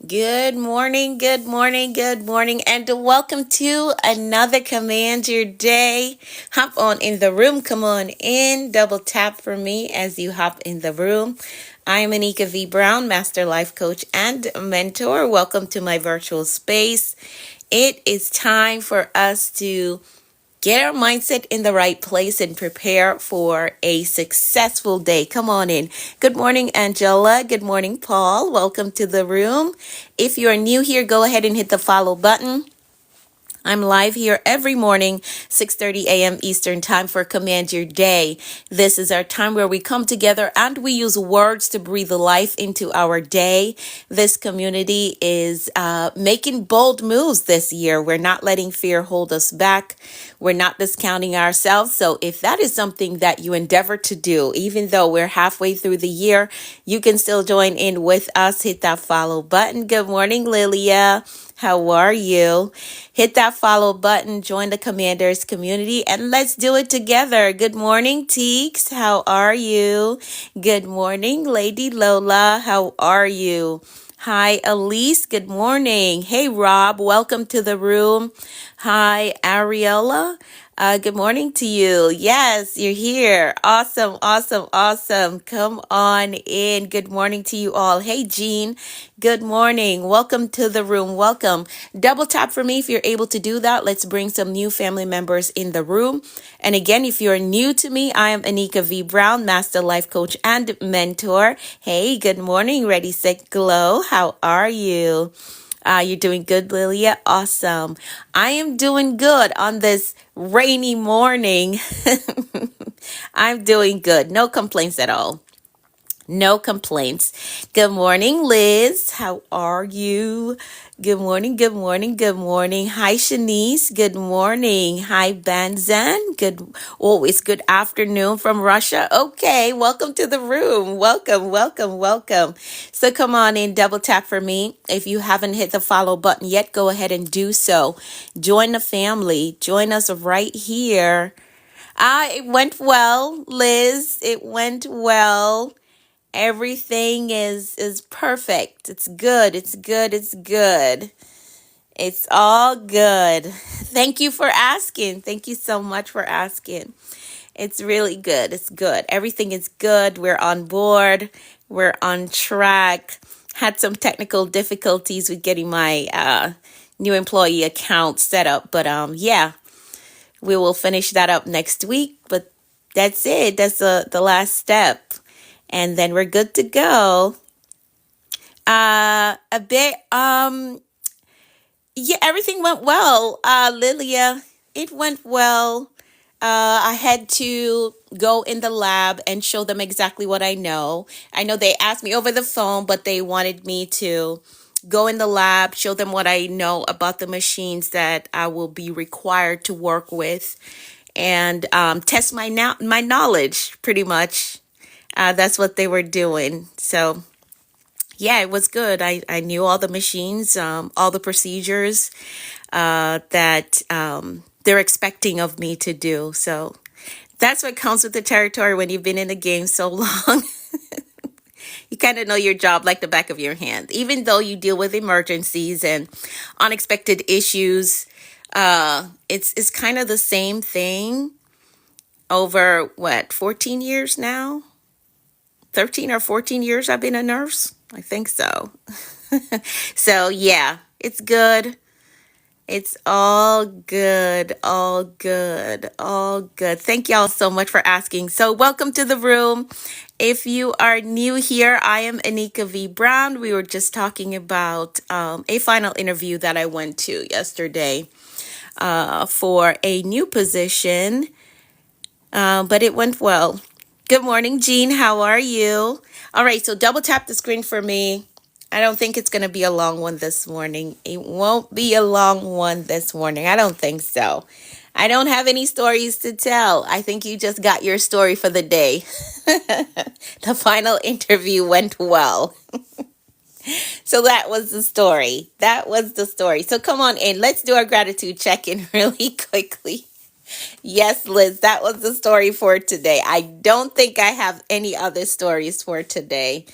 Good morning, good morning, good morning, and welcome to another Command Your Day. Hop on in the room, come on in, double tap for me as you hop in the room. I am Anika V. Brown, Master Life Coach and Mentor. Welcome to my virtual space. It is time for us to get our mindset in the right place and prepare for a successful day. Come on in. Good morning, Angela. Good morning, Paul. Welcome to the room. If you are new here, go ahead and hit the follow button. I'm live here every morning, 6:30 a.m. Eastern Time for Command Your Day. This is our time where we come together and we use words to breathe life into our day. This community is making bold moves this year. We're not letting fear hold us back. We're not discounting ourselves. So if that is something that you endeavor to do, even though we're halfway through the year, you can still join in with us. Hit that follow button. Good morning, Lilia. How are you? Hit that follow button, join the Commanders community, and let's do it together. Good morning, Teeks. How are you? Good morning, Lady Lola. How are you? Hi, Elise. Good morning. Hey, Rob. Welcome to the room. Hi, Ariella. Good morning to you. Yes, you're here. Awesome, awesome, awesome. Come on in. Good morning to you all. Hey, Jean. Good morning. Welcome to the room. Welcome. Double tap for me if you're able to do that. Let's bring some new family members in the room. And again, if you're new to me, I am Anika V. Brown, Master Life Coach and Mentor. Hey, good morning. Ready, set, glow. How are you? You're doing good, Lilia. Awesome. I am doing good on this rainy morning. I'm doing good. No complaints at all. No complaints. Good morning, Liz. How are you? Good morning, good morning, good morning. Hi, Shanice. Good morning. Hi, Banzan. It's good afternoon from Russia. Okay, welcome to the room. Welcome, welcome, welcome. So come on in, double tap for me. If you haven't hit the follow button yet, go ahead and do so. Join the family. Join us right here. It went well, Liz. It went well. Everything is perfect. It's good. It's good. It's good. It's all good. Thank you for asking. Thank you so much for asking. It's really good. It's good. Everything is good. We're on board. We're on track. Had some technical difficulties with getting my new employee account set up, but yeah, we will finish that up next week. But that's it. That's the last step. And then we're good to go. A bit, yeah, everything went well. Lilia, it went well. I had to go in the lab and show them exactly what I know. I know they asked me over the phone, but they wanted me to go in the lab, show them what I know about the machines that I will be required to work with, and test my knowledge, pretty much. That's what they were doing. So yeah, it was good. I knew all the machines, all the procedures that they're expecting of me to do. So that's what comes with the territory when you've been in the game so long. You kind of know your job like the back of your hand. Even though you deal with emergencies and unexpected issues, it's kind of the same thing over 14 years now? 13 or 14 years I've been a nurse. I think so. So yeah, it's good. It's all good, all good, all good. Thank y'all so much for asking. So welcome to the room. If you are new here, I am Anika V. Brown. We were just talking about a final interview that I went to yesterday for a new position, but it went well. Good morning, Jean. How are you? All right, so double tap the screen for me. I don't think it's going to be a long one this morning. It won't be a long one this morning. I don't think so. I don't have any stories to tell. I think you just got your story for the day. The final interview went well. So that was the story. That was the story. So come on in. Let's do our gratitude check-in really quickly. Yes, Liz, that was the story for today. I don't think I have any other stories for today.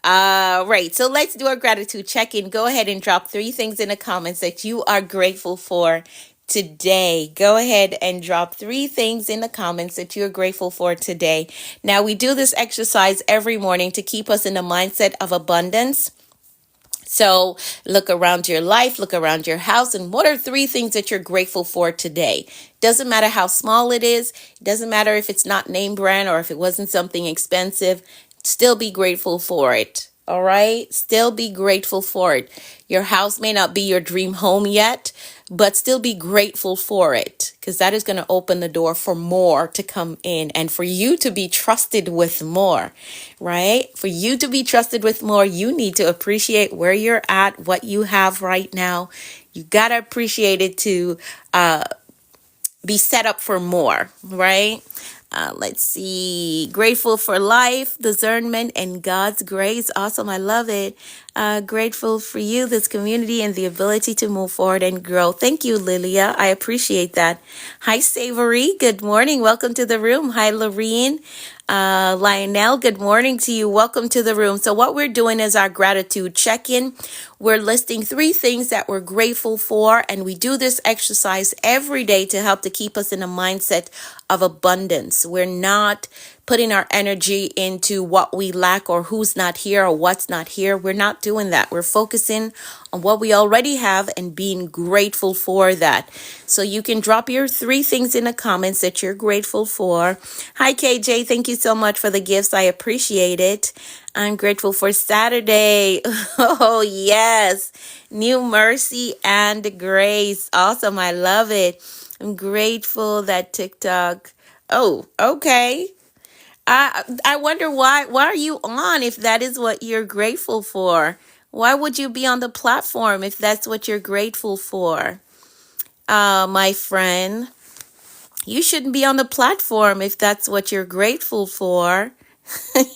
Right. So let's do a gratitude check-in. Go ahead and drop 3 things in the comments that you are grateful for today. Go ahead and drop 3 things in the comments that you're grateful for today. Now, we do this exercise every morning to keep us in the mindset of abundance. So look around your life, look around your house, and what are 3 things that you're grateful for today? Doesn't matter how small it is. It doesn't matter if it's not name brand or if it wasn't something expensive. Still be grateful for it. All right. Still be grateful for it. Your house may not be your dream home yet, but still be grateful for it because that is going to open the door for more to come in and for you to be trusted with more, right? For you to be trusted with more, you need to appreciate where you're at, what you have right now. You got to appreciate it to be set up for more, right? Let's see. Grateful for life, discernment, and God's grace. Awesome. I love it. Grateful for you, this community, and the ability to move forward and grow. Thank you, Lilia. I appreciate that. Hi, Savory. Good morning. Welcome to the room. Hi, Lorene. Lionel, good morning to you. Welcome to the room. So what we're doing is our gratitude check-in. We're listing 3 things that we're grateful for, and we do this exercise every day to help to keep us in a mindset of abundance. We're not putting our energy into what we lack or who's not here or what's not here. We're not doing that. We're focusing on what we already have and being grateful for that. So you can drop your 3 things in the comments that you're grateful for. Hi, KJ. Thank you so much for the gifts. I appreciate it. I'm grateful for Saturday. Oh, yes. New mercy and grace. Awesome. I love it. I'm grateful that TikTok. Oh, okay. I wonder why are you on if that is what you're grateful for? Why would you be on the platform if that's what you're grateful for? My friend, you shouldn't be on the platform if that's what you're grateful for.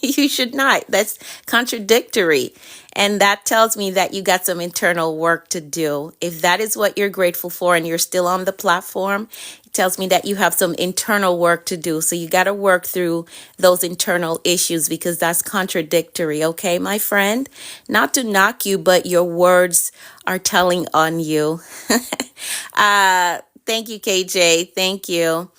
You should not. That's contradictory. And that tells me that you got some internal work to do. If that is what you're grateful for and you're still on the platform, it tells me that you have some internal work to do. So you got to work through those internal issues because that's contradictory. Okay, my friend? Not to knock you, but your words are telling on you. Thank you, KJ. Thank you.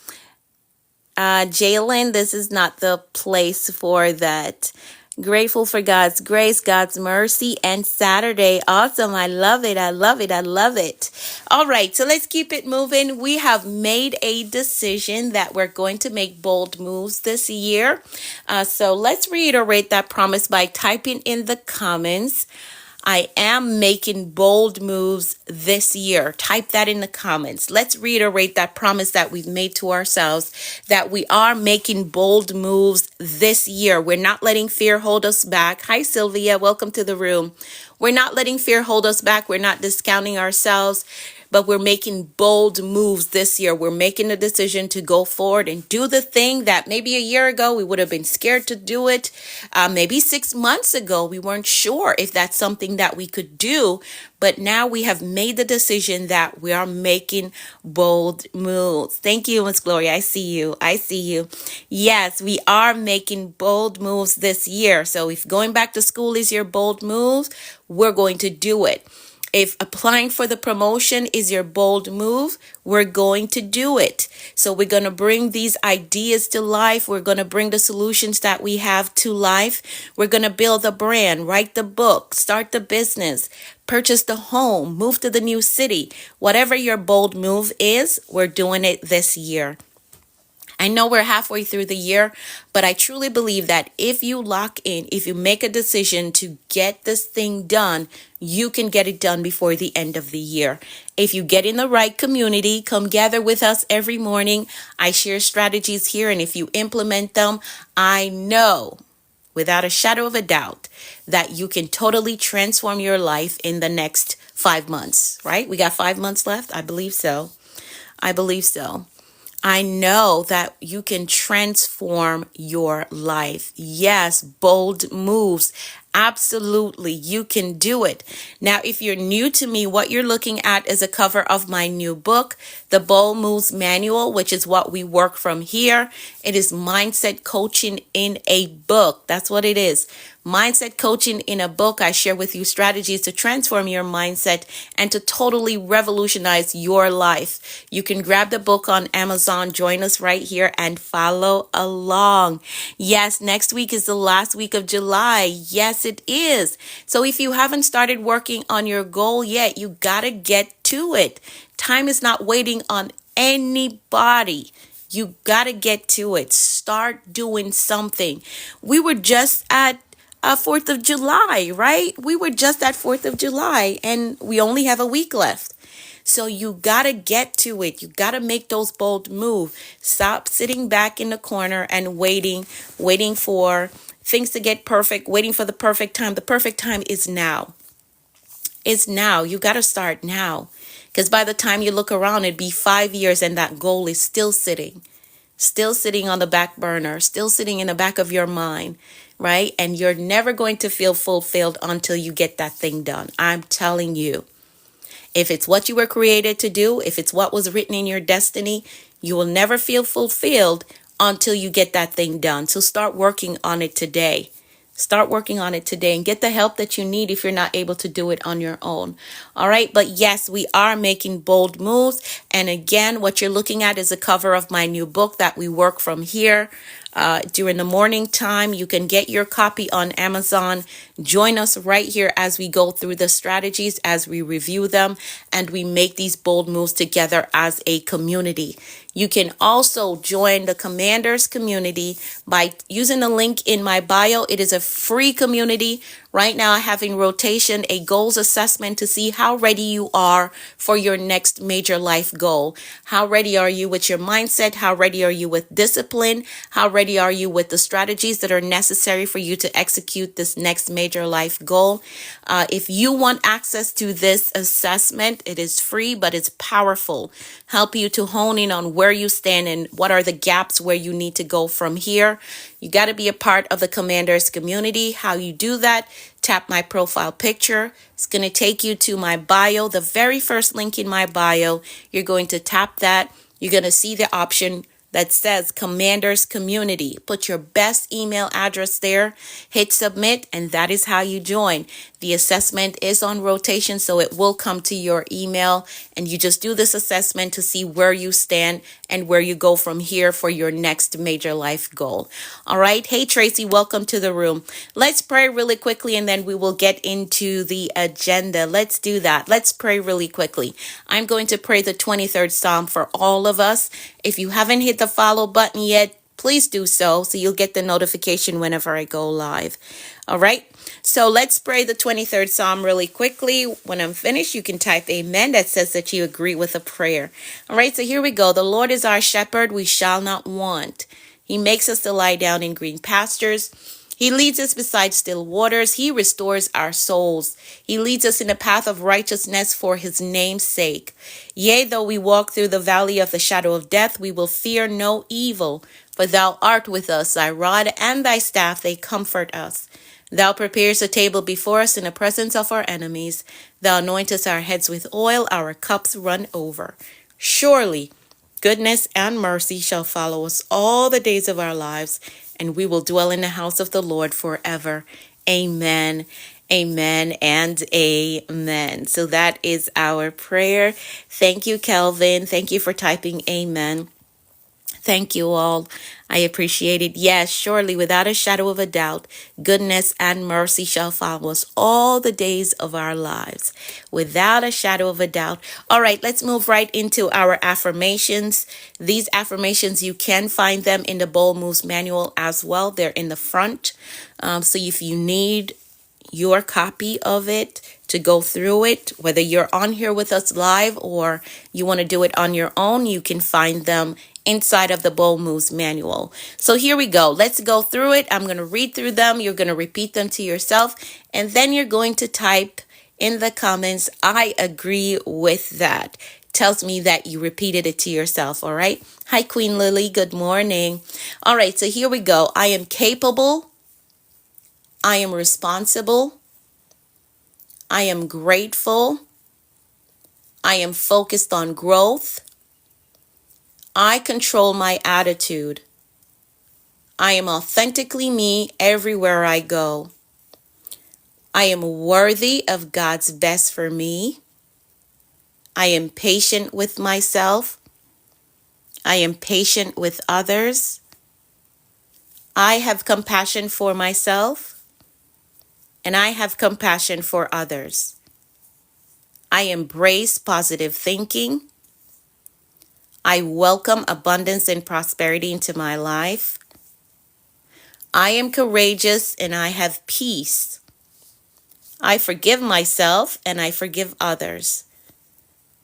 Jalen, this is not the place for that. Grateful for God's grace, God's mercy, and Saturday. Awesome. I love it. I love it. I love it. All right. So let's keep it moving. We have made a decision that we're going to make bold moves this year. So let's reiterate that promise by typing in the comments. I am making bold moves this year. Type that in the comments. Let's reiterate that promise that we've made to ourselves that we are making bold moves this year. We're not letting fear hold us back. Hi, Sylvia. Welcome to the room. We're not letting fear hold us back. We're not discounting ourselves, but we're making bold moves this year. We're making a decision to go forward and do the thing that maybe a year ago we would have been scared to do it. Maybe 6 months ago, we weren't sure if that's something that we could do. But now we have made the decision that we are making bold moves. Thank you, Miss Gloria. I see you. I see you. Yes, we are making bold moves this year. So if going back to school is your bold move, we're going to do it. If applying for the promotion is your bold move, we're going to do it. So we're going to bring these ideas to life. We're going to bring the solutions that we have to life. We're going to build a brand, write the book, start the business, purchase the home, move to the new city. Whatever your bold move is, we're doing it this year. I know we're halfway through the year, but I truly believe that if you lock in, if you make a decision to get this thing done, you can get it done before the end of the year. If you get in the right community, come gather with us every morning. I share strategies here, and if you implement them, I know without a shadow of a doubt that you can totally transform your life in the next 5 months, right? We got 5 months left. I believe so. I believe so. I know that you can transform your life. Yes, bold moves Absolutely, you can do it. Now, if you're new to me, what you're looking at is a cover of my new book, The Bold Moves Manual, which is what we work from here. It is mindset coaching in a book. That's what it is. Mindset coaching in a book. I share with you strategies to transform your mindset and to totally revolutionize your life. You can grab the book on Amazon, join us right here and follow along. Yes, next week is the last week of July. Yes, it is. So if you haven't started working on your goal yet, you gotta get to it. Time is not waiting on anybody. You gotta get to it. Start doing something. We were just at 4th of July, right? We were just at 4th of July and we only have a week left. So you got to get to it. You got to make those bold moves. Stop sitting back in the corner and waiting for things to get perfect, waiting for the perfect time. The perfect time is now. It's now. You got to start now. Because by the time you look around, it'd be 5 years and that goal is still sitting on the back burner, still sitting in the back of your mind, right? And you're never going to feel fulfilled until you get that thing done. I'm telling you, if it's what you were created to do, if it's what was written in your destiny, you will never feel fulfilled until you get that thing done. So start working on it today. Start working on it today and get the help that you need if you're not able to do it on your own. All right. But yes, we are making bold moves. And again, what you're looking at is a cover of my new book that we work from here. During the morning time, you can get your copy on Amazon. Join us right here as we go through the strategies, as we review them, and we make these bold moves together as a community. You can also join the Commanders community by using the link in my bio. It is a free community. Right now, I have in rotation a goals assessment to see how ready you are for your next major life goal. How ready are you with your mindset? How ready are you with discipline? How ready are you with the strategies that are necessary for you to execute this next major life goal? If you want access to this assessment, it is free, but it's powerful. Help you to hone in on where you stand and what are the gaps where you need to go from here. You got to be a part of the Commanders community. How you do that? Tap my profile picture. It's going to take you to my bio, the very first link in my bio. You're going to tap that. You're going to see the option that says Commanders Community. Put your best email address there, hit submit, and that is how you join. The assessment is on rotation, so it will come to your email, and you just do this assessment to see where you stand and where you go from here for your next major life goal. All right. Hey, Tracy, welcome to the room. Let's pray really quickly, and then we will get into the agenda. Let's do that. Let's pray really quickly. I'm going to pray the 23rd Psalm for all of us. If you haven't hit the follow button yet, please do so you'll get the notification whenever I go live. All right. So let's pray the 23rd Psalm really quickly. When I'm finished, you can type amen. That says that you agree with the prayer. All right. So here we go. The Lord is our shepherd. We shall not want. He makes us to lie down in green pastures. He leads us beside still waters. He restores our souls. He leads us in the path of righteousness for his name's sake. Yea, though we walk through the valley of the shadow of death, we will fear no evil, for thou art with us. Thy rod and thy staff, they comfort us. Thou preparest a table before us in the presence of our enemies. Thou anointest our heads with oil, our cups run over. Surely goodness and mercy shall follow us all the days of our lives, and we will dwell in the house of the Lord forever. Amen, amen, and amen. So that is our prayer. Thank you, Kelvin. Thank you for typing amen. Thank you all. I appreciate it. Yes, surely, without a shadow of a doubt, goodness and mercy shall follow us all the days of our lives. Without a shadow of a doubt. All right, let's move right into our affirmations. These affirmations, you can find them in the Bold Moves Manual as well. They're in the front. So if you need your copy of it to go through it, whether you're on here with us live or you want to do it on your own, you can find them inside of the Bold Moves Manual. So here we go. Let's go through it. I'm going to read through them. You're going to repeat them to yourself, and then you're going to type in the comments, I agree with that. Tells me that you repeated it to yourself. All right. Hi, Queen Lily. Good morning. All right. So here we go. I am capable. I am responsible. I am grateful. I am focused on growth. I control my attitude. I am authentically me everywhere I go. I am worthy of God's best for me. I am patient with myself. I am patient with others. I have compassion for myself, and I have compassion for others. I embrace positive thinking. I welcome abundance and prosperity into my life. I am courageous and I have peace. I forgive myself and I forgive others.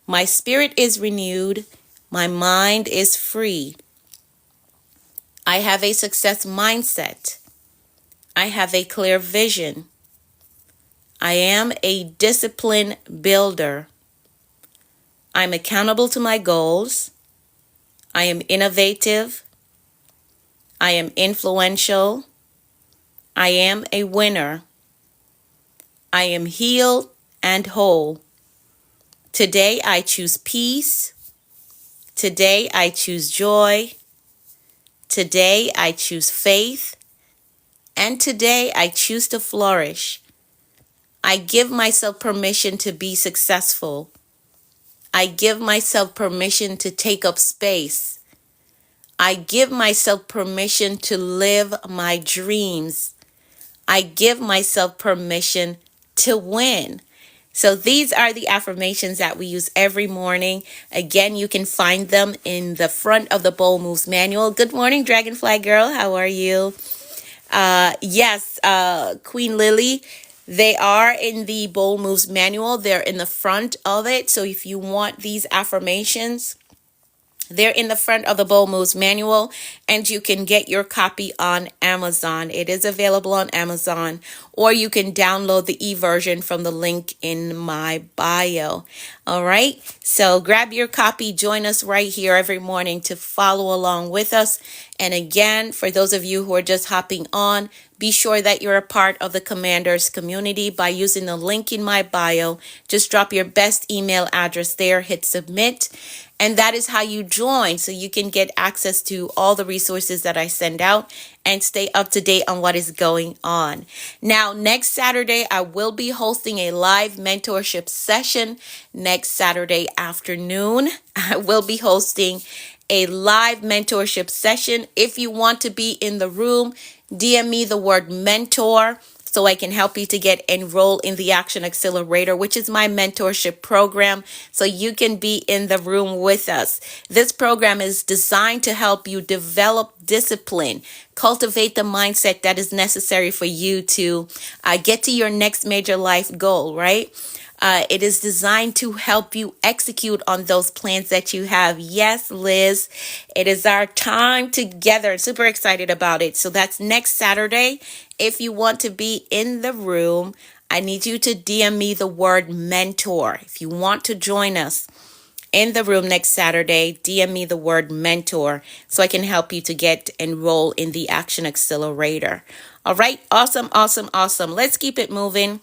My spirit is renewed. My mind is free. I have a success mindset. I have a clear vision. I am a discipline builder. I'm accountable to my goals. I am innovative. I am influential. I am a winner. I am healed and whole. Today I choose peace. Today I choose joy. Today I choose faith. And today I choose to flourish. I give myself permission to be successful. I give myself permission to take up space. I give myself permission to live my dreams. I give myself permission to win. So these are the affirmations that we use every morning. Again, you can find them in the front of the Bold Moves manual. Good morning, Dragonfly Girl. How are you? Yes, Queen Lily. They are in the Bold Moves manual. They're in the front of it. So if you want these affirmations, they're in the front of the Bold Moves manual, and you can get your copy on Amazon. It is available on Amazon, or you can download the e-version from the link in my bio. All right, so grab your copy. Join us right here every morning to follow along with us. And again, for those of you who are just hopping on, be sure that you're a part of the Commanders community by using the link in my bio. Just drop your best email address there, hit submit, and that is how you join, so you can get access to all the resources that I send out and stay up to date on what is going on. Now, next Saturday, I will be hosting a live mentorship session. Next Saturday afternoon, I will be hosting a live mentorship session. If you want to be in the room, DM me the word mentor so I can help you to get enrolled in the Action Accelerator, which is my mentorship program, so you can be in the room with us. This program is designed to help you develop discipline, cultivate the mindset that is necessary for you to get to your next major life goal, right? It is designed to help you execute on those plans that you have. Yes, Liz, it is our time together. Super excited about it. So that's next Saturday. If you want to be in the room, I need you to DM me the word mentor. If you want to join us in the room next Saturday, DM me the word mentor so I can help you to get enrolled in the Action Accelerator. All right. Awesome, awesome, awesome. Let's keep it moving.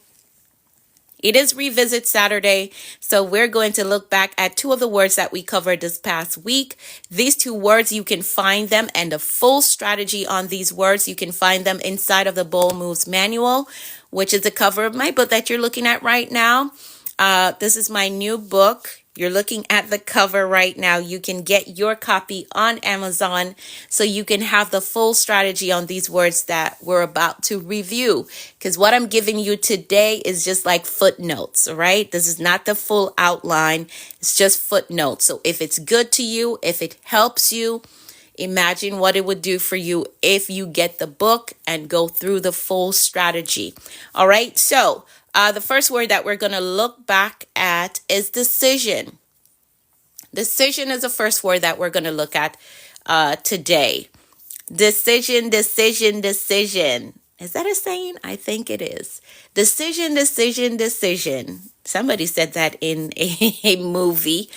It is Revisit Saturday, so we're going to look back at two of the words that we covered this past week. These two words, you can find them and the full strategy on these words, you can find them inside of the Bold Moves manual, which is the cover of my book that you're looking at right now. This is my new book. You're looking at the cover right now. You can get your copy on Amazon so you can have the full strategy on these words that we're about to review. Because what I'm giving you today is just like footnotes, right? This is not the full outline. It's just footnotes. So if it's good to you, if it helps you, imagine what it would do for you if you get the book and go through the full strategy. All right. So the first word that we're going to look back at is decision. Decision is the first word that we're going to look at today. Decision, decision, decision. Is that a saying? I think it is. Decision, decision, decision. Somebody said that in a movie.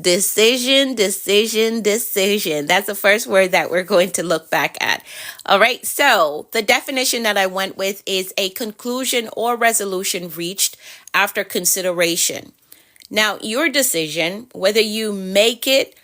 Decision, decision, decision. That's the first word that we're going to look back at. All right. So the definition that I went with is a conclusion or resolution reached after consideration. Now, your decision, whether you make it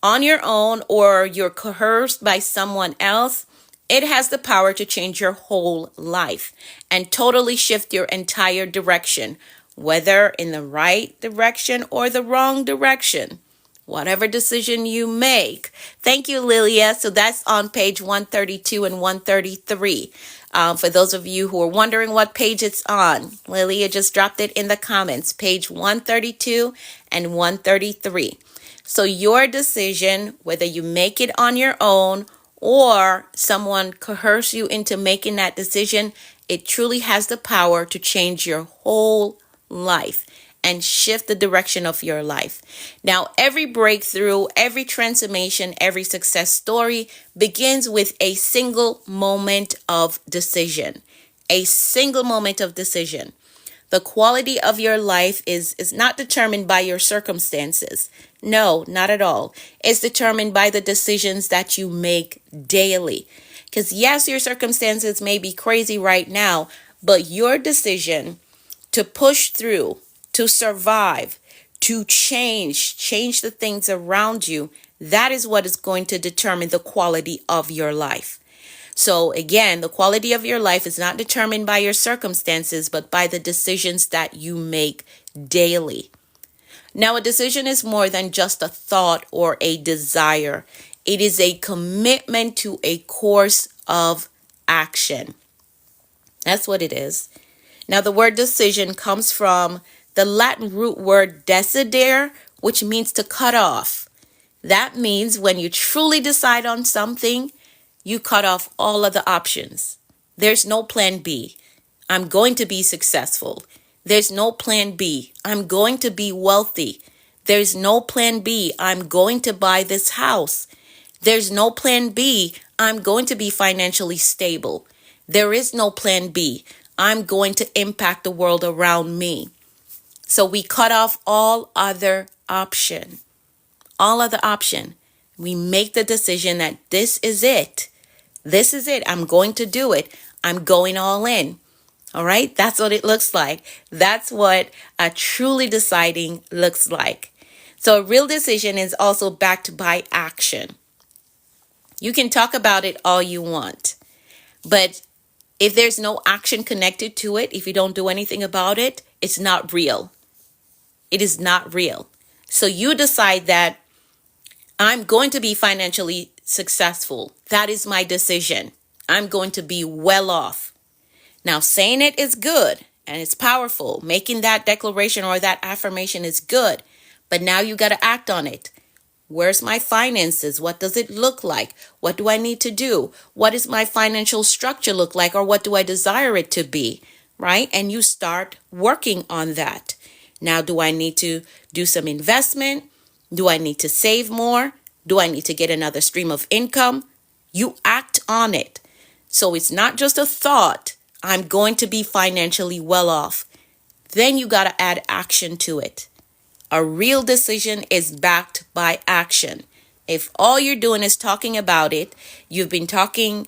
on your own or you're coerced by someone else, it has the power to change your whole life and totally shift your entire direction, whether in the right direction or the wrong direction. Whatever decision you make. Thank you, Lilia. So that's on page 132 and 133. For those of you who are wondering what page it's on, Lilia just dropped it in the comments, page 132 and 133. So your decision, whether you make it on your own or someone coerce you into making that decision, it truly has the power to change your whole life and shift the direction of your life. Now, every breakthrough, every transformation, every success story begins with a single moment of decision. A single moment of decision. The quality of your life is not determined by your circumstances. No, not at all. It's determined by the decisions that you make daily. Because yes, your circumstances may be crazy right now, but your decision to push through, to survive, to change the things around you, that is what is going to determine the quality of your life. So again, the quality of your life is not determined by your circumstances, but by the decisions that you make daily. Now, a decision is more than just a thought or a desire. It is a commitment to a course of action. That's what it is. Now, the word decision comes from the Latin root word decidere, which means to cut off. That means when you truly decide on something, you cut off all other options. There's no plan B. I'm going to be successful. There's no plan B. I'm going to be wealthy. There's no plan B. I'm going to buy this house. There's no plan B. I'm going to be financially stable. There is no plan B. I'm going to impact the world around me. So we cut off all other option. All other option. We make the decision that this is it. This is it. I'm going to do it. I'm going all in. All right. That's what it looks like. That's what a truly deciding looks like. So a real decision is also backed by action. You can talk about it all you want, but if there's no action connected to it, if you don't do anything about it, it's not real. It is not real. So you decide that I'm going to be financially successful. That is my decision. I'm going to be well off. Now, saying it is good and it's powerful. Making that declaration or that affirmation is good. But now you got to act on it. Where's my finances? What does it look like? What do I need to do? What does my financial structure look like? Or what do I desire it to be? Right? And you start working on that. Now, do I need to do some investment? Do I need to save more? Do I need to get another stream of income? You act on it. So it's not just a thought, I'm going to be financially well off. Then you got to add action to it. A real decision is backed by action. If all you're doing is talking about it, you've been talking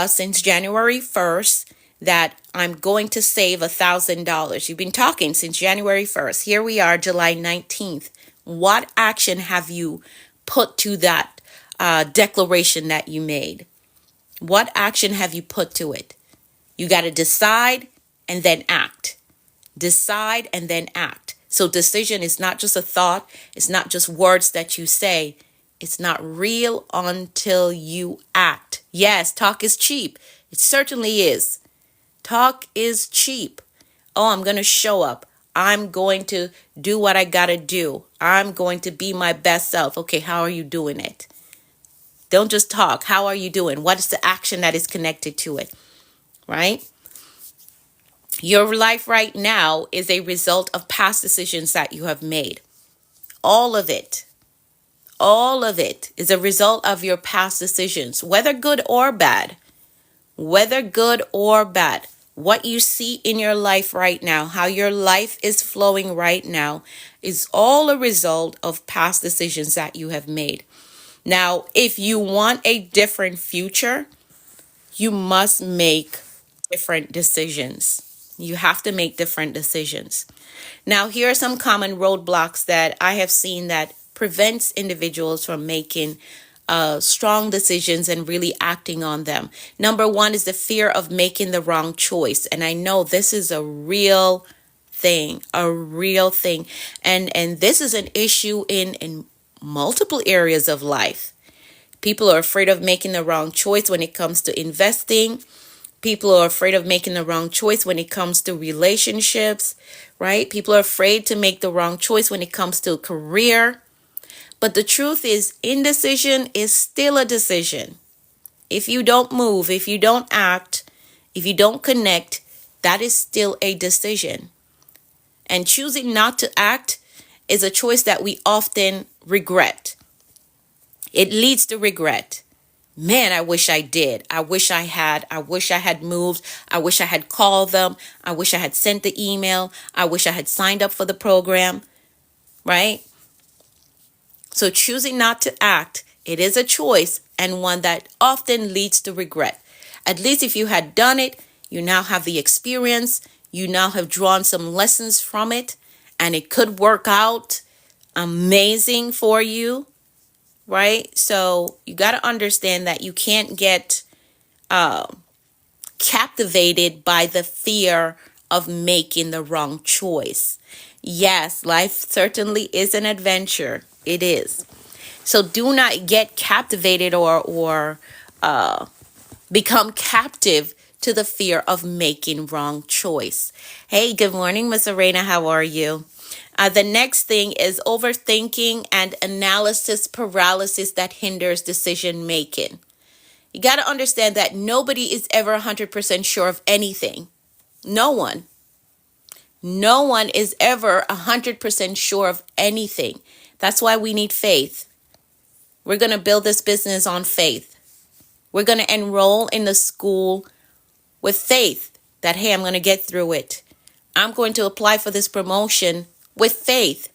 since January 1st that I'm going to save $1,000. You've been talking since January 1st. Here we are, July 19th. What action have you put to that declaration that you made? What action have you put to it? You got to decide and then act. Decide and then act. So decision is not just a thought. It's not just words that you say. It's not real until you act. Yes, talk is cheap. It certainly is. Talk is cheap. Oh, I'm going to show up. I'm going to do what I got to do. I'm going to be my best self. Okay, how are you doing it? Don't just talk. How are you doing? What is the action that is connected to it? Right? Your life right now is a result of past decisions that you have made. All of it. All of it is a result of your past decisions, whether good or bad. whether good or bad. What you see in your life right now, how your life is flowing right now, is all a result of past decisions that you have made. Now, if you want a different future, you must make different decisions. You have to make different decisions. Now, here are some common roadblocks that I have seen that prevents individuals from making strong decisions and really acting on them. Number one is the fear of making the wrong choice. And I know this is a real thing, And this is an issue in multiple areas of life. People are afraid of making the wrong choice when it comes to investing. People are afraid of making the wrong choice when it comes to relationships, right? People are afraid to make the wrong choice when it comes to career. But the truth is, indecision is still a decision. If you don't move, if you don't act, if you don't connect, that is still a decision. And choosing not to act is a choice that we often regret. It leads to regret. Man, I wish I did. I wish I had moved. I wish I had called them. I wish I had sent the email. I wish I had signed up for the program, right? So choosing not to act, it is a choice and one that often leads to regret. At least if you had done it, you now have the experience. You now have drawn some lessons from it, and it could work out amazing for you. Right? So you got to understand that you can't get captivated by the fear of making the wrong choice. Yes, life certainly is an adventure. It is. So do not get captivated or become captive to the fear of making wrong choice. Hey, good morning, Miss Arena. How are you? The next thing is overthinking and analysis paralysis that hinders decision making. You got to understand that nobody is ever 100% sure of anything. No one. No one is ever 100% sure of anything. That's why we need faith. We're going to build this business on faith. We're going to enroll in the school with faith that, hey, I'm going to get through it. I'm going to apply for this promotion with faith.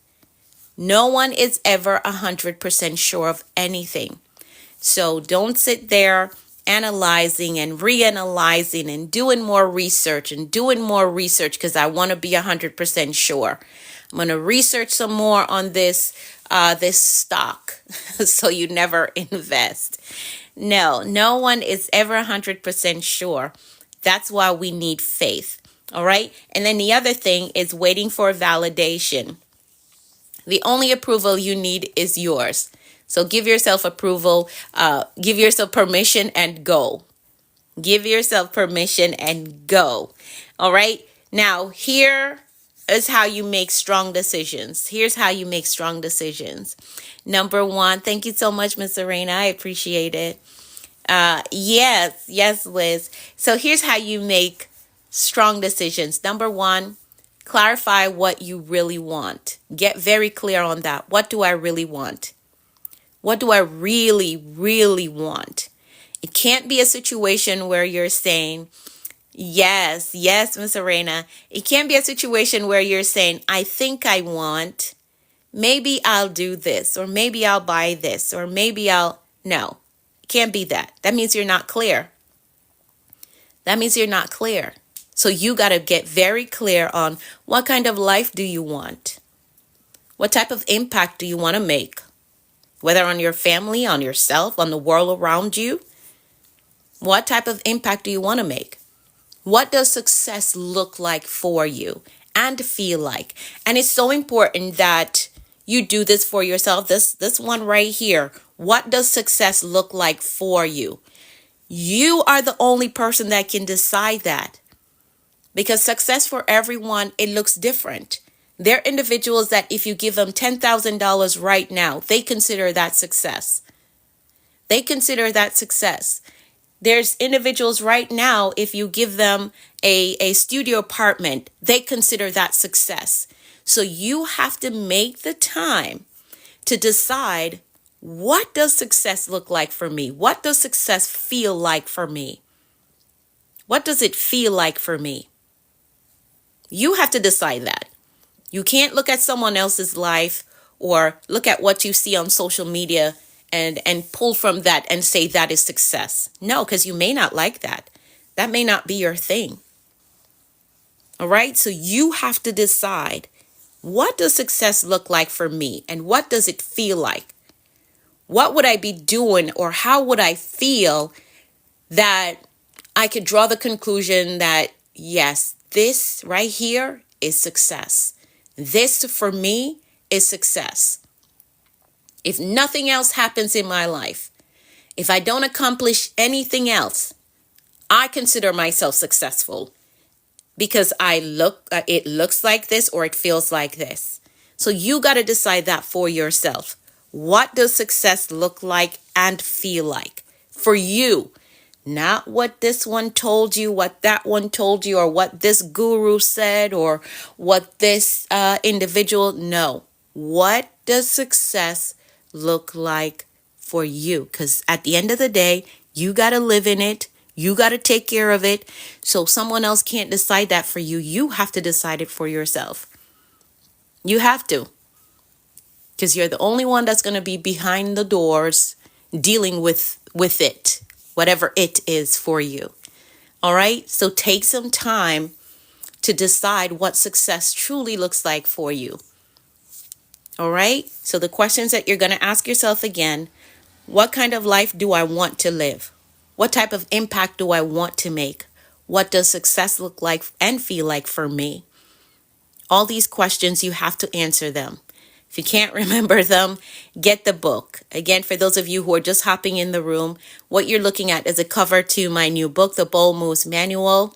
No one is ever 100% sure of anything. So don't sit there analyzing and reanalyzing and doing more research because I want to be 100% sure. I'm going to research some more on this stock so you never invest. No one is ever 100% sure. That's why we need faith. All right. And then the other thing is waiting for validation. The only approval you need is yours. So give yourself approval, give yourself permission and go. Give yourself permission and go. All right. Now, here is how you make strong decisions. Here's how you make strong decisions. Number one, thank you so much, Miss Arena. I appreciate it. Yes, Liz. So here's how you make strong decisions. Number one, clarify what you really want. Get very clear on that. What do I really want? What do I really, really want? It can't be a situation where you're saying, yes, Miss Arena. It can't be a situation where you're saying, I think I want, maybe I'll do this, or maybe I'll buy this, or maybe no, it can't be that. That means you're not clear. So you got to get very clear on what kind of life do you want? What type of impact do you want to make? Whether on your family, on yourself, on the world around you. What type of impact do you want to make? What does success look like for you and feel like? And it's so important that you do this for yourself. This one right here. What does success look like for you? You are the only person that can decide that. Because success for everyone, it looks different. There are individuals that if you give them $10,000 right now, they consider that success. There's individuals right now, if you give them a studio apartment, they consider that success. So you have to make the time to decide, what does success look like for me? What does success feel like for me? What does it feel like for me? You have to decide that. You can't look at someone else's life or look at what you see on social media and pull from that and say that is success. No, because you may not like that. That may not be your thing. All right? So you have to decide, what does success look like for me and what does it feel like? What would I be doing or how would I feel that I could draw the conclusion that, yes, this right here is success. This for me is success. If nothing else happens in my life, if I don't accomplish anything else, I consider myself successful because it looks like this or it feels like this. So you got to decide that for yourself. What does success look like and feel like for you? Not what this one told you, what that one told you, or what this guru said, or what this individual. No. What does success look like for you? Because at the end of the day, you got to live in it. You got to take care of it. So someone else can't decide that for you. You have to decide it for yourself. You have to. Because you're the only one that's going to be behind the doors dealing with it, whatever it is for you. All right? So take some time to decide what success truly looks like for you. All right? So the questions that you're going to ask yourself again, what kind of life do I want to live? What type of impact do I want to make? What does success look like and feel like for me? All these questions, you have to answer them. If you can't remember them, get the book. Again, for those of you who are just hopping in the room, what you're looking at is a cover to my new book, The Bold Moves Manual.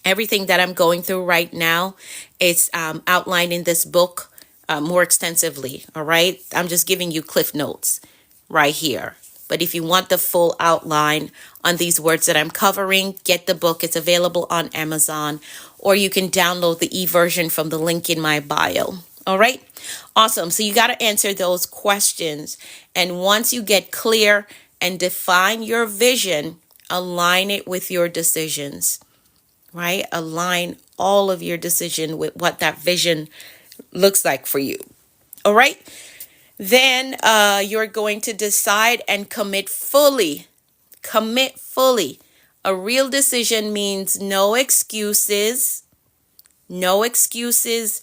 Everything that I'm going through right now is outlined in this book more extensively. All right. I'm just giving you cliff notes right here. But if you want the full outline on these words that I'm covering, get the book. It's available on Amazon, or you can download the e-version from the link in my bio. All right. Awesome. So you got to answer those questions. And once you get clear and define your vision, align it with your decisions, right? Align all of your decision with what that vision looks like for you. All right. Then you're going to decide and commit fully. Commit fully. A real decision means no excuses. No excuses.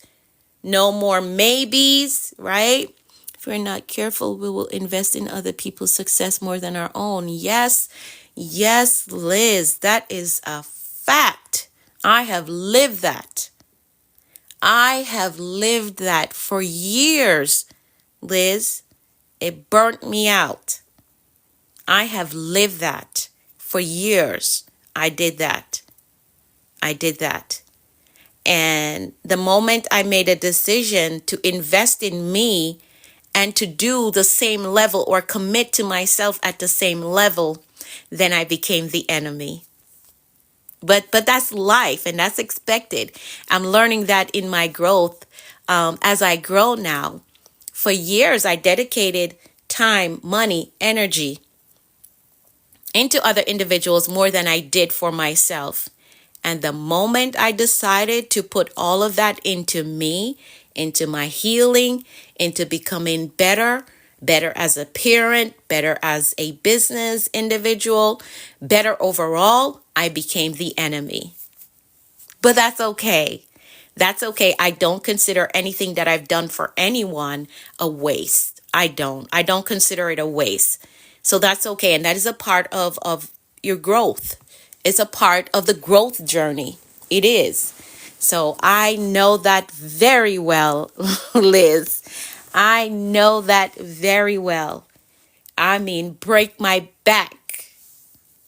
No more maybes, right? If we're not careful, we will invest in other people's success more than our own. Yes, yes, Liz, that is a fact. I have lived that. I have lived that for years, Liz. It burnt me out. I have lived that for years. I did that. And the moment I made a decision to invest in me and to do the same level or commit to myself at the same level, then I became the enemy. But that's life and that's expected. I'm learning that in my growth as I grow now. For years, I dedicated time, money, energy into other individuals more than I did for myself. And the moment I decided to put all of that into me, into my healing, into becoming better as a parent, better as a business individual, better overall, I became the enemy. But that's okay. That's okay. I don't consider anything that I've done for anyone a waste. I don't consider it a waste. So that's okay. And that is a part of your growth. It's a part of the growth journey. It is. So I know that very well, Liz. I know that very well. I mean, break my back,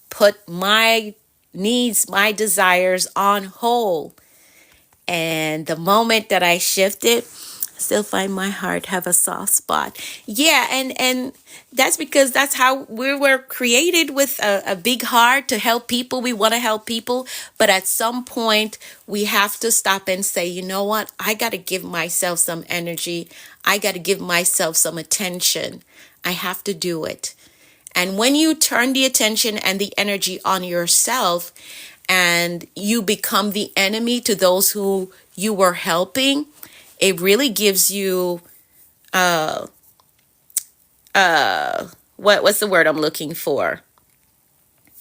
put my needs, my desires on hold. And the moment that I shifted, I still find my heart have a soft spot. Yeah, and that's because that's how we were created, with a big heart to help people. We want to help people. But at some point, we have to stop and say, you know what? I got to give myself some energy. I got to give myself some attention. I have to do it. And when you turn the attention and the energy on yourself and you become the enemy to those who you were helping, it really gives you what's the word I'm looking for?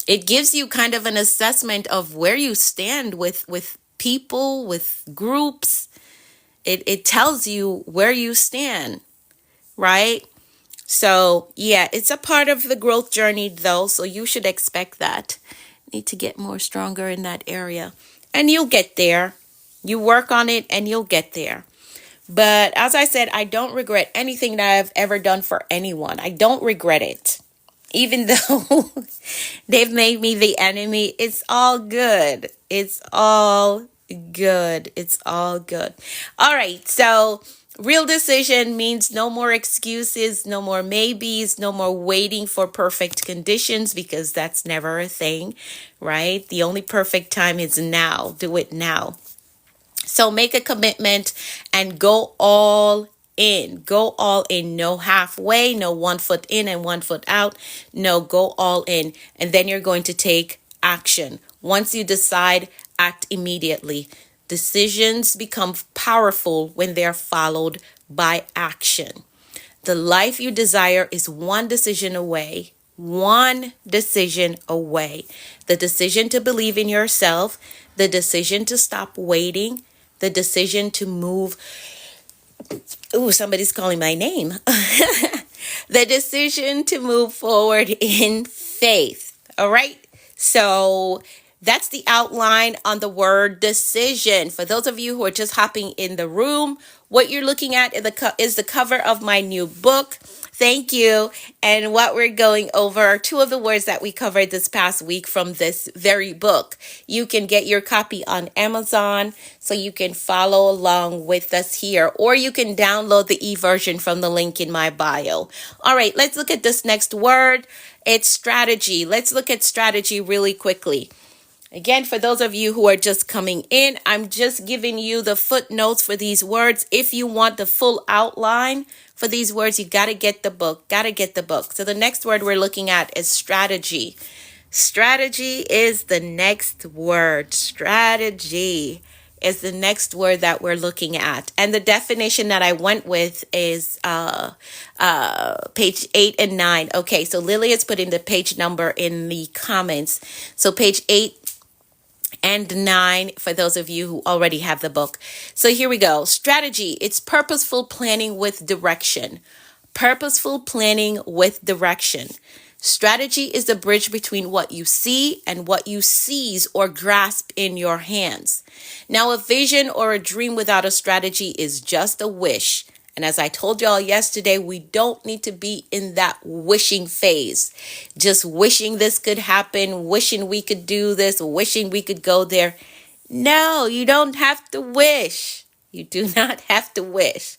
It gives you kind of an assessment of where you stand with people, with groups. It tells you where you stand, right? So yeah, it's a part of the growth journey though, so you should expect that. Need to get more stronger in that area. And you'll get there. You work on it and you'll get there. But as I said, I don't regret anything that I've ever done for anyone. I don't regret it. Even though they've made me the enemy, it's all good. It's all good. It's all good. All right. So, real decision means no more excuses, no more maybes, no more waiting for perfect conditions, because that's never a thing, right? The only perfect time is now. Do it now. So make a commitment and go all in. Go all in. No halfway, no 1 foot in and 1 foot out. No, go all in. And then you're going to take action. Once you decide, act immediately. Decisions become powerful when they're followed by action. The life you desire is one decision away. One decision away. The decision to believe in yourself, the decision to stop waiting, the decision to move. Ooh, somebody's calling my name. The decision to move forward in faith. All right. So that's the outline on the word decision. For those of you who are just hopping in the room, what you're looking at is the cover of my new book. Thank you. And what we're going over are two of the words that we covered this past week from this very book. You can get your copy on Amazon, so you can follow along with us here, or you can download the e-version from the link in my bio. All right, let's look at this next word. It's strategy. Let's look at strategy really quickly. Again, for those of you who are just coming in, I'm just giving you the footnotes for these words. If you want the full outline for these words, you got to get the book. So the next word we're looking at is strategy. Strategy is the next word. Strategy is the next word that we're looking at. And the definition that I went with is page 8 and 9. Okay, so Lily has put in the page number in the comments. So page 8 and 9 for those of you who already have the book. So here we go. Strategy. It's purposeful planning with direction. Purposeful planning with direction. Strategy is the bridge between what you see and what you seize or grasp in your hands. Now, a vision or a dream without a strategy is just a wish. And as I told y'all yesterday, we don't need to be in that wishing phase. Just wishing this could happen, wishing we could do this, wishing we could go there. No, you don't have to wish. You do not have to wish.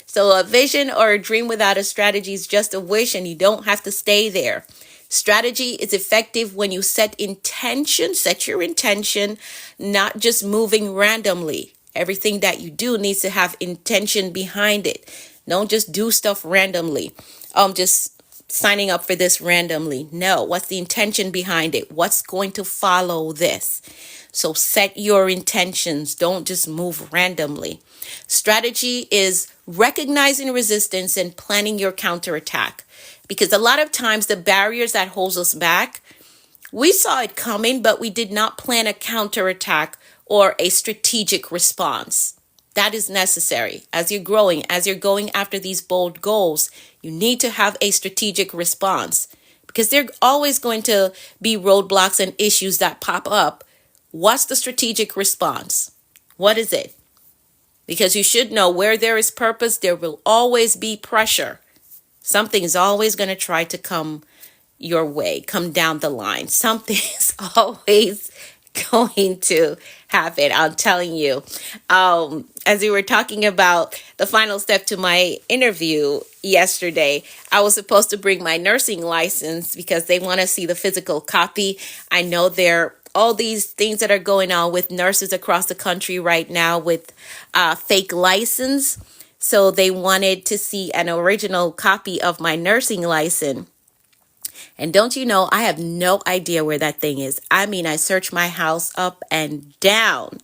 So a vision or a dream without a strategy is just a wish, and you don't have to stay there. Strategy is effective when you set your intention, not just moving randomly. Everything that you do needs to have intention behind it. Don't just do stuff randomly. Just signing up for this randomly. No, what's the intention behind it? What's going to follow this? So set your intentions. Don't just move randomly. Strategy is recognizing resistance and planning your counterattack. Because a lot of times the barriers that hold us back, we saw it coming, but we did not plan a counterattack or a strategic response. That is necessary. As you're growing, as you're going after these bold goals, you need to have a strategic response, because there are always going to be roadblocks and issues that pop up. What's the strategic response? What is it? Because you should know, where there is purpose, there will always be pressure. Something is always going to try to come your way, come down the line. Something is always going to happen. I'm telling you. As we were talking about the final step to my interview yesterday, I was supposed to bring my nursing license because they want to see the physical copy. I know there are all these things that are going on with nurses across the country right now with fake license. So they wanted to see an original copy of my nursing license. And don't you know, I have no idea where that thing is. I mean, I searched my house up and down.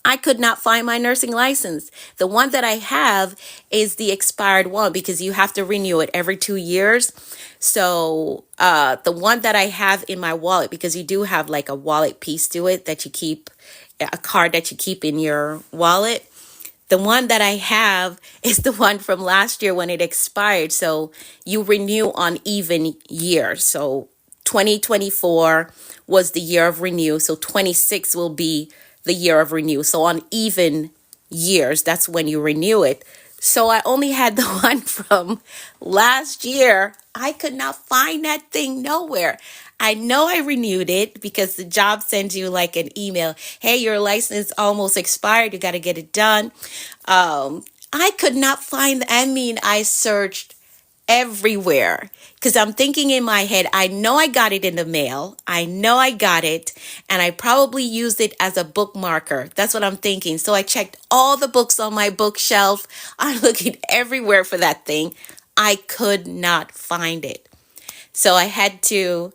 I could not find my nursing license. The one that I have is the expired one because you have to renew it every 2 years. So the one that I have in my wallet, because you do have like a wallet piece to it that you keep, a card that you keep in your wallet. The one that I have is the one from last year when it expired. So you renew on even years. So 2024 was the year of renew. So 26 will be the year of renew. So on even years, that's when you renew it. So I only had the one from last year. I could not find that thing nowhere. I know I renewed it because the job sends you like an email. Hey, your license almost expired. You got to get it done. I could not find, I mean, I searched everywhere because I'm thinking in my head, I know I got it in the mail. I know I got it, and I probably used it as a bookmarker. That's what I'm thinking. So I checked all the books on my bookshelf. I'm looking everywhere for that thing. I could not find it. So I had to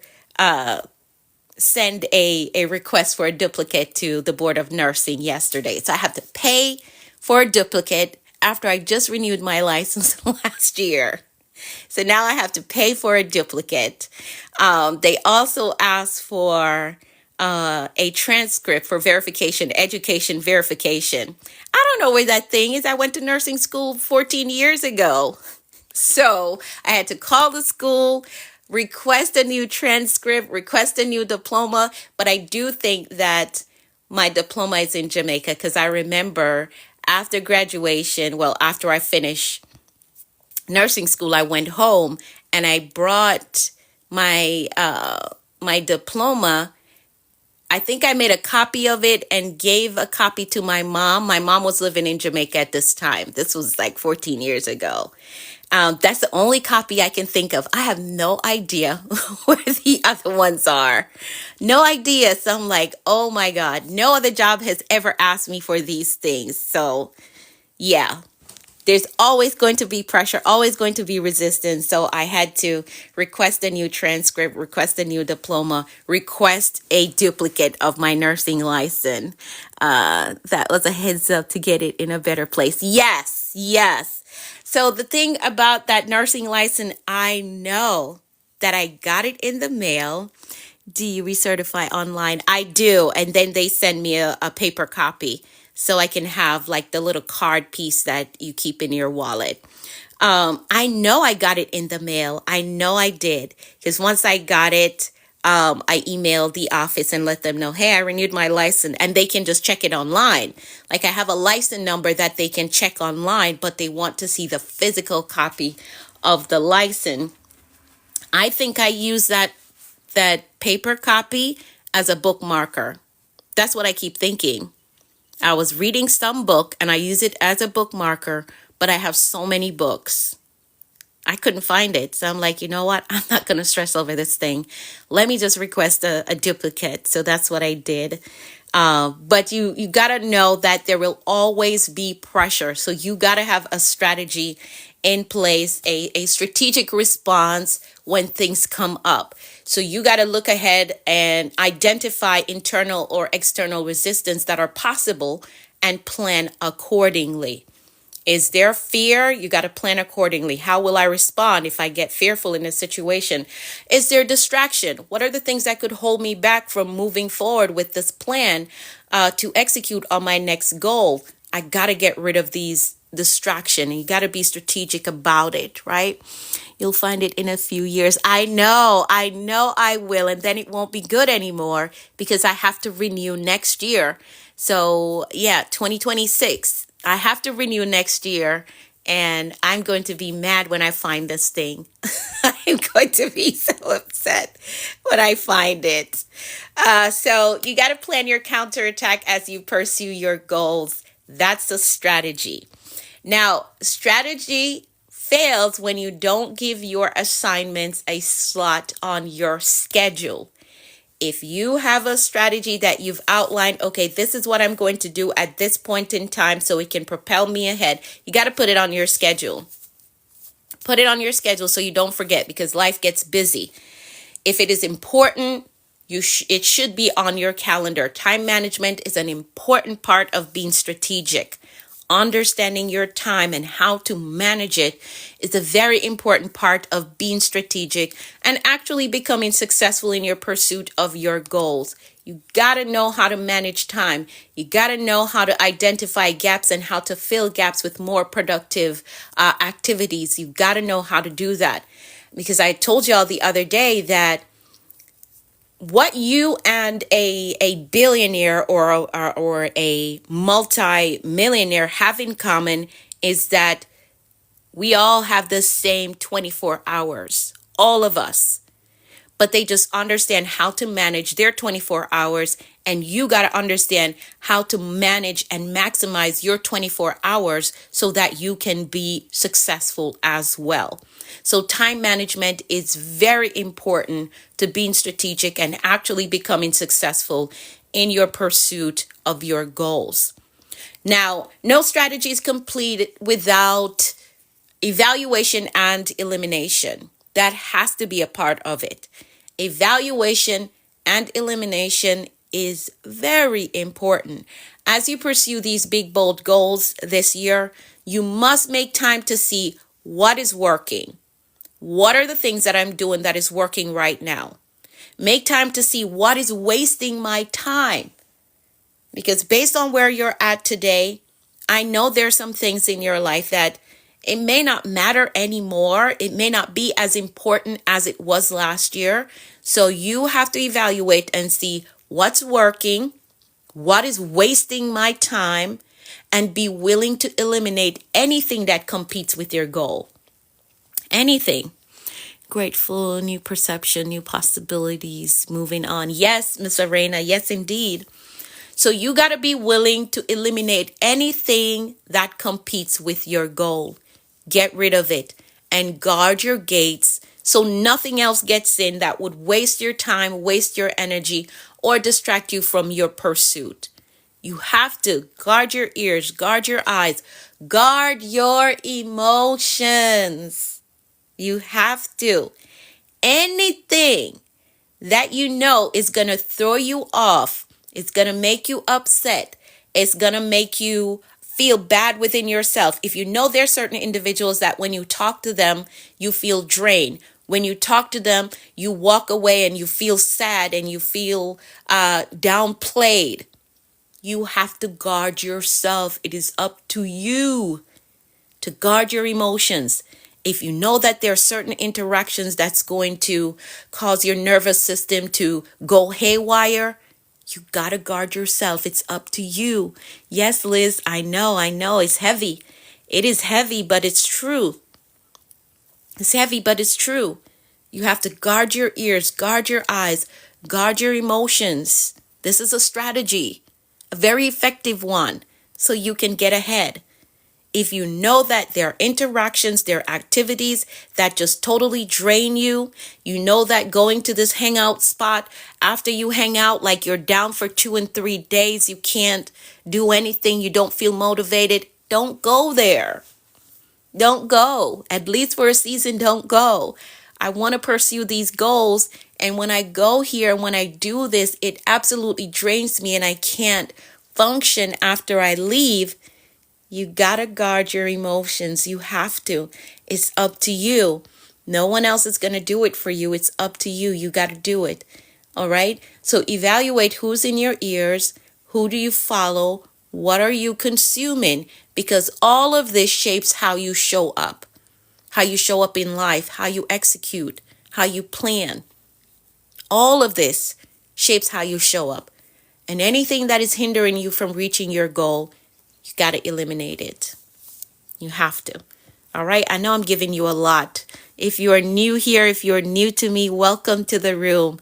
send a request for a duplicate to the Board of Nursing yesterday. So I have to pay for a duplicate after I just renewed my license last year. So now I have to pay for a duplicate. They also asked for a transcript for verification, education verification. I don't know where that thing is. I went to nursing school 14 years ago. So I had to call the school, request a new transcript, request a new diploma. But I do think that my diploma is in Jamaica because I remember after graduation, well, after I finished nursing school, I went home and I brought my diploma. I think I made a copy of it and gave a copy to my mom. My mom was living in Jamaica at this time. This was like 14 years ago. That's the only copy I can think of. I have no idea where the other ones are. No idea. So I'm like, oh my God, no other job has ever asked me for these things. So yeah, there's always going to be pressure, always going to be resistance. So I had to request a new transcript, request a new diploma, request a duplicate of my nursing license. That was a heads up to get it in a better place. Yes, yes. So the thing about that nursing license, I know that I got it in the mail. Do you recertify online? I do. And then they send me a paper copy so I can have like the little card piece that you keep in your wallet. I know I got it in the mail. I know I did. Because once I got it, I emailed the office and let them know, hey, I renewed my license, and they can just check it online. Like I have a license number that they can check online, but they want to see the physical copy of the license. I think I use that paper copy as a bookmarker. That's what I keep thinking. I was reading some book and I use it as a bookmarker, but I have so many books. I couldn't find it. So I'm like, you know what? I'm not going to stress over this thing. Let me just request a duplicate. So that's what I did. But you got to know that there will always be pressure. So you got to have a strategy in place, a strategic response when things come up. So you got to look ahead and identify internal or external resistance that are possible and plan accordingly. Is there fear? You got to plan accordingly. How will I respond if I get fearful in a situation? Is there distraction? What are the things that could hold me back from moving forward with this plan to execute on my next goal? I got to get rid of these distraction. You got to be strategic about it, right? You'll find it in a few years. I know I will. And then it won't be good anymore because I have to renew next year. So yeah, 2026. I have to renew next year, and I'm going to be mad when I find this thing. I'm going to be so upset when I find it. So you got to plan your counterattack as you pursue your goals. That's the strategy. Now, strategy fails when you don't give your assignments a slot on your schedule. If you have a strategy that you've outlined, okay, this is what I'm going to do at this point in time so it can propel me ahead, you got to put it on your schedule. Put it on your schedule so you don't forget because life gets busy. If it is important, it should be on your calendar. Time management is an important part of being strategic. Understanding your time and how to manage it is a very important part of being strategic and actually becoming successful in your pursuit of your goals. You got to know how to manage time. You got to know how to identify gaps and how to fill gaps with more productive activities. You got to know how to do that. Because I told y'all the other day that what you and a billionaire or a multi-millionaire have in common is that we all have the same 24 hours, all of us. But they just understand how to manage their 24 hours, and you got to understand how to manage and maximize your 24 hours so that you can be successful as well. So time management is very important to being strategic and actually becoming successful in your pursuit of your goals. Now, no strategy is complete without evaluation and elimination. That has to be a part of it. Evaluation and elimination is very important. As you pursue these big, bold goals this year, you must make time to see what is working. What are the things that I'm doing that is working right now? Make time to see what is wasting my time. Because based on where you're at today, I know there's some things in your life that it may not matter anymore. It may not be as important as it was last year. So you have to evaluate and see what's working, what is wasting my time, and be willing to eliminate anything that competes with your goal. Anything. Grateful, new perception, new possibilities, moving on. Yes, Miss Arena, yes, indeed. So you got to be willing to eliminate anything that competes with your goal. Get rid of it and guard your gates so nothing else gets in that would waste your time, waste your energy, or distract you from your pursuit. You have to guard your ears, guard your eyes, guard your emotions. You have to. Anything that you know is going to throw you off, it's going to make you upset, it's going to make you feel bad within yourself. If you know there's certain individuals that when you talk to them, you feel drained. When you talk to them, you walk away and you feel sad and you feel downplayed. You have to guard yourself. It is up to you to guard your emotions. If you know that there are certain interactions that's going to cause your nervous system to go haywire, you gotta guard yourself. It's up to you. Yes, Liz, I know. It's heavy. It is heavy, but it's true. It's heavy, but it's true. You have to guard your ears, guard your eyes, guard your emotions. This is a strategy, a very effective one, so you can get ahead. If you know that there are interactions, there are activities that just totally drain you, you know that going to this hangout spot, after you hang out, like you're down for 2 and 3 days, you can't do anything, you don't feel motivated, don't go there. Don't go. At least for a season, don't go. I want to pursue these goals. And when I go here, when I do this, it absolutely drains me and I can't function after I leave. You gotta guard your emotions. You have to. It's up to you. No one else is gonna do it for you. It's up to you. You gotta do it. All right? So evaluate who's in your ears. Who do you follow? What are you consuming? Because all of this shapes how you show up. How you show up in life. How you execute. How you plan. All of this shapes how you show up. And anything that is hindering you from reaching your goal, you got to eliminate it. You have to. All right. I know I'm giving you a lot. If you are new here, if you're new to me, welcome to the room.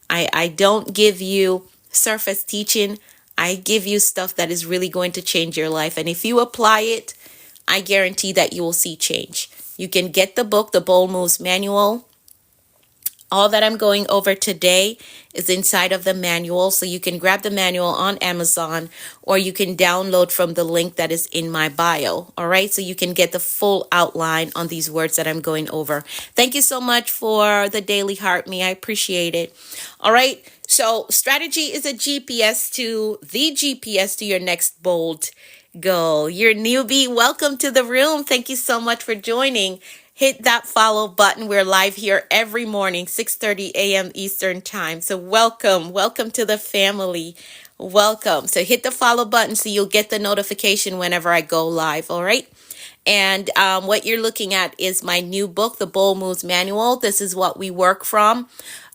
I don't give you surface teaching. I give you stuff that is really going to change your life. And if you apply it, I guarantee that you will see change. You can get the book, The Bold Moves Manual, All that I'm going over today is inside of the manual, so you can grab the manual on Amazon or you can download from the link that is in my bio. All right, so you can get the full outline on these words that I'm going over. Thank you so much for the daily heart me. I appreciate it. All right, so strategy is a GPS to your next bold goal. You're newbie. Welcome to the room. Thank you so much for joining. Hit that follow button. We're live here every morning, 6:30 a.m. Eastern time. So welcome to the family. Welcome. So hit the follow button so you'll get the notification whenever I go live. All right. And what you're looking at is my new book, The Bold Moves Manual. This is what we work from.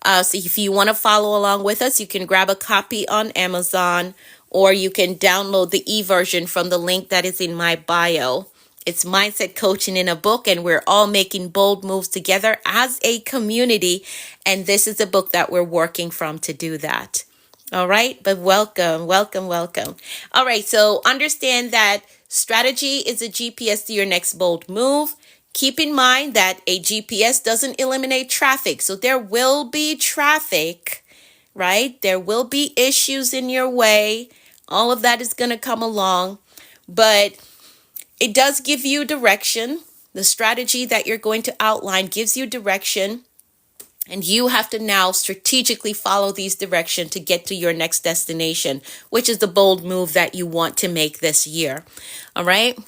So if you want to follow along with us, you can grab a copy on Amazon or you can download the e-version from the link that is in my bio. It's mindset coaching in a book, and we're all making bold moves together as a community. And this is a book that we're working from to do that. All right. But welcome. All right. So understand that strategy is a GPS to your next bold move. Keep in mind that a GPS doesn't eliminate traffic. So there will be traffic, right? There will be issues in your way. All of that is going to come along. But it does give you direction. The strategy that you're going to outline gives you direction. And you have to now strategically follow these directions to get to your next destination, which is the bold move that you want to make this year. All right.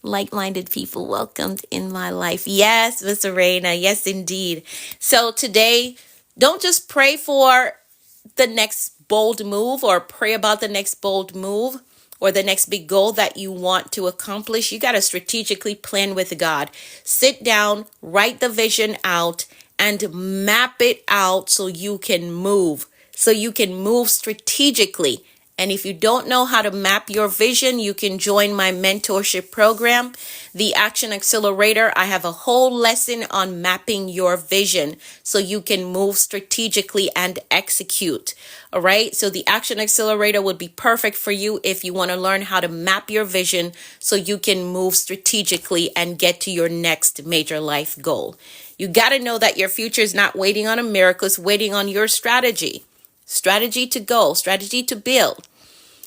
Like-minded people welcomed in my life. Yes, Miss Arena. Yes, indeed. So today, don't just pray for the next bold move or pray about the next bold move or the next big goal that you want to accomplish. You got to strategically plan with God. Sit down, write the vision out, and map it out so you can move. So you can move strategically. And if you don't know how to map your vision, you can join my mentorship program, the Action Accelerator. I have a whole lesson on mapping your vision so you can move strategically and execute. All right. So the Action Accelerator would be perfect for you if you want to learn how to map your vision so you can move strategically and get to your next major life goal. You got to know that your future is not waiting on a miracle, it's waiting on your strategy. Strategy to go, strategy to build,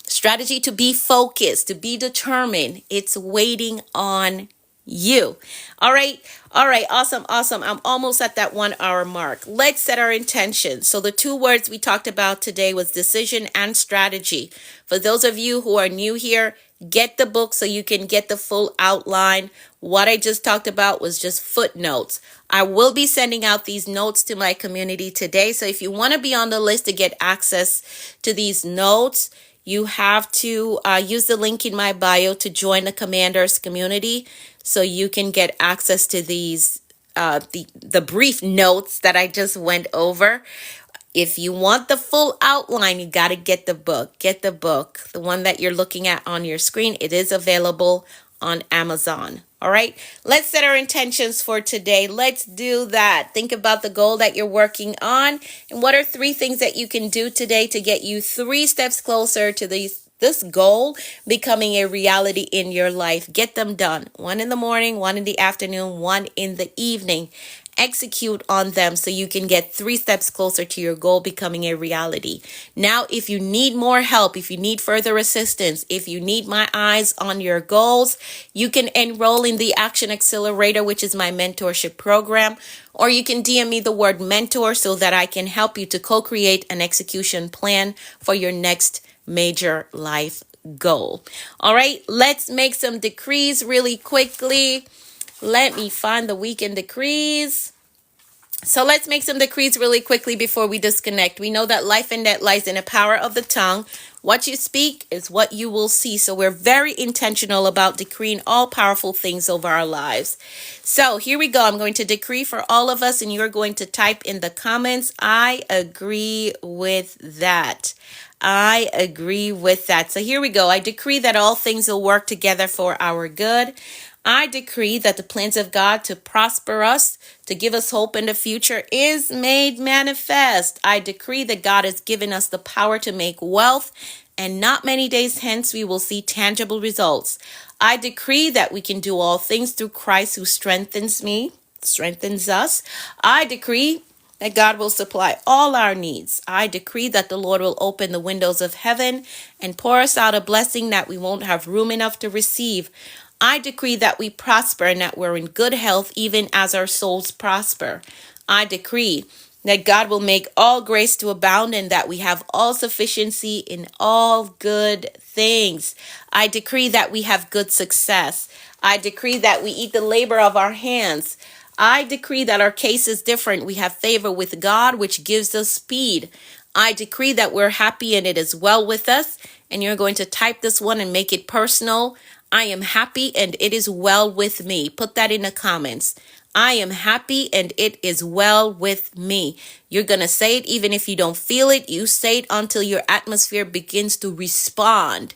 strategy to be focused, to be determined. It's waiting on you. All right. Awesome. I'm almost at that 1 hour mark. Let's set our intentions. So the two words we talked about today was decision and strategy. For those of you who are new here, get the book so you can get the full outline. What I just talked about was just footnotes. I will be sending out these notes to my community today. So if you want to be on the list to get access to these notes, you have to use the link in my bio to join the Commanders community so you can get access to these, the brief notes that I just went over. If you want the full outline, you got to get the book. Get the book, the one that you're looking at on your screen. It is available on Amazon. All right, let's set our intentions for today. Let's do that. Think about the goal that you're working on and what are 3 things that you can do today to get you 3 steps closer to this goal becoming a reality in your life. Get them done. 1 in the morning, 1 in the afternoon, 1 in the evening. Execute on them so you can get 3 steps closer to your goal becoming a reality. Now, if you need more help, if you need further assistance, if you need my eyes on your goals, you can enroll in the Action Accelerator, which is my mentorship program, or you can DM me the word mentor so that I can help you to co-create an execution plan for your next major life goal. All right, let's make some decrees really quickly. Let me find the weekend decrees. So let's make some decrees really quickly before we disconnect. We know that life and death lies in the power of the tongue. What you speak is what you will see. So we're very intentional about decreeing all powerful things over our lives. So here we go. I'm going to decree for all of us, and you're going to type in the comments, I agree with that. I agree with that. So here we go. I decree that all things will work together for our good. I decree that the plans of God to prosper us, to give us hope in the future, is made manifest. I decree that God has given us the power to make wealth, and not many days hence we will see tangible results. I decree that we can do all things through Christ who strengthens us. I decree that God will supply all our needs. I decree that the Lord will open the windows of heaven and pour us out a blessing that we won't have room enough to receive. I decree that we prosper and that we're in good health even as our souls prosper. I decree that God will make all grace to abound and that we have all sufficiency in all good things. I decree that we have good success. I decree that we eat the labor of our hands. I decree that our case is different. We have favor with God, which gives us speed. I decree that we're happy and it is well with us. And you're going to type this one and make it personal. I am happy and it is well with me. Put that in the comments. I am happy and it is well with me. You're going to say it even if you don't feel it. You say it until your atmosphere begins to respond.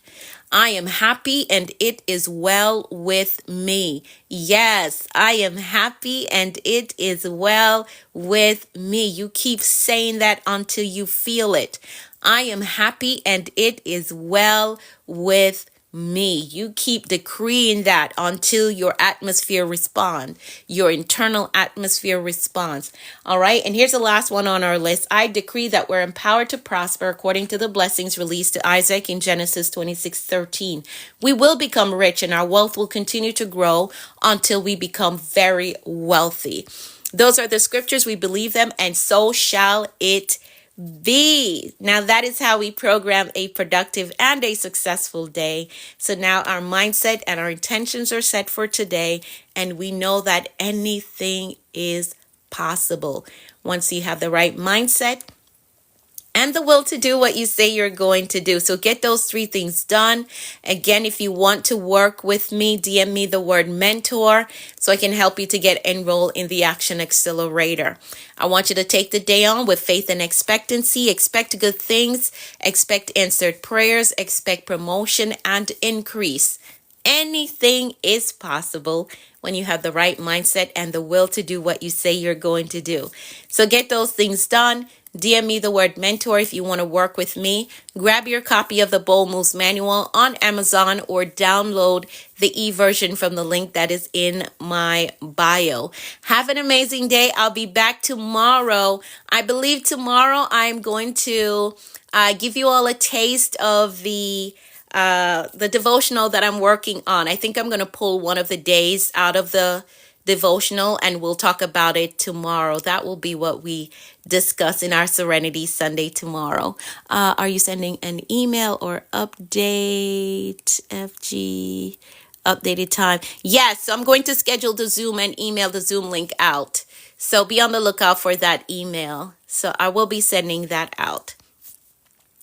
I am happy and it is well with me. Yes, I am happy and it is well with me. You keep saying that until you feel it. I am happy and it is well with me. You keep decreeing that until your atmosphere responds, your internal atmosphere responds. All right. And here's the last one on our list. I decree that we're empowered to prosper according to the blessings released to Isaac in Genesis 26:13. We will become rich and our wealth will continue to grow until we become very wealthy. Those are the scriptures. We believe them, and so shall it be. Now that is how we program a productive and a successful day. So now our mindset and our intentions are set for today, and we know that anything is possible once you have the right mindset and the will to do what you say you're going to do. So get those 3 things done. Again, if you want to work with me, DM me the word mentor so I can help you to get enrolled in the Action Accelerator. I want you to take the day on with faith and expectancy. Expect good things, expect answered prayers, expect promotion and increase. Anything is possible when you have the right mindset and the will to do what you say you're going to do. So get those things done. DM me the word mentor if you want to work with me. Grab your copy of the Bold Moves Manual on Amazon or download the e-version from the link that is in my bio. Have an amazing day. I'll be back tomorrow. I believe tomorrow I'm going to give you all a taste of the devotional that I'm working on. I think I'm going to pull one of the days out of the devotional and we'll talk about it tomorrow. That will be what we discuss in our Serenity Sunday tomorrow. Are you sending an email or update, FG, updated time? Yes, so I'm going to schedule the Zoom and email the Zoom link out. So be on the lookout for that email. So I will be sending that out.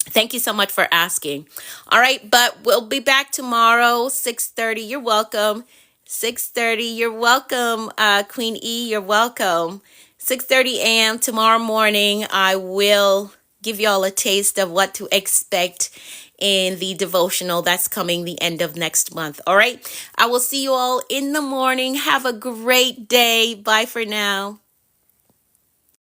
Thank you so much for asking. All right, but we'll be back tomorrow, 6:30. You're welcome. 6:30. You're welcome, Queen E. You're welcome. 6:30 a.m. tomorrow morning, I will give you all a taste of what to expect in the devotional that's coming the end of next month. All right, I will see you all in the morning. Have a great day. Bye for now.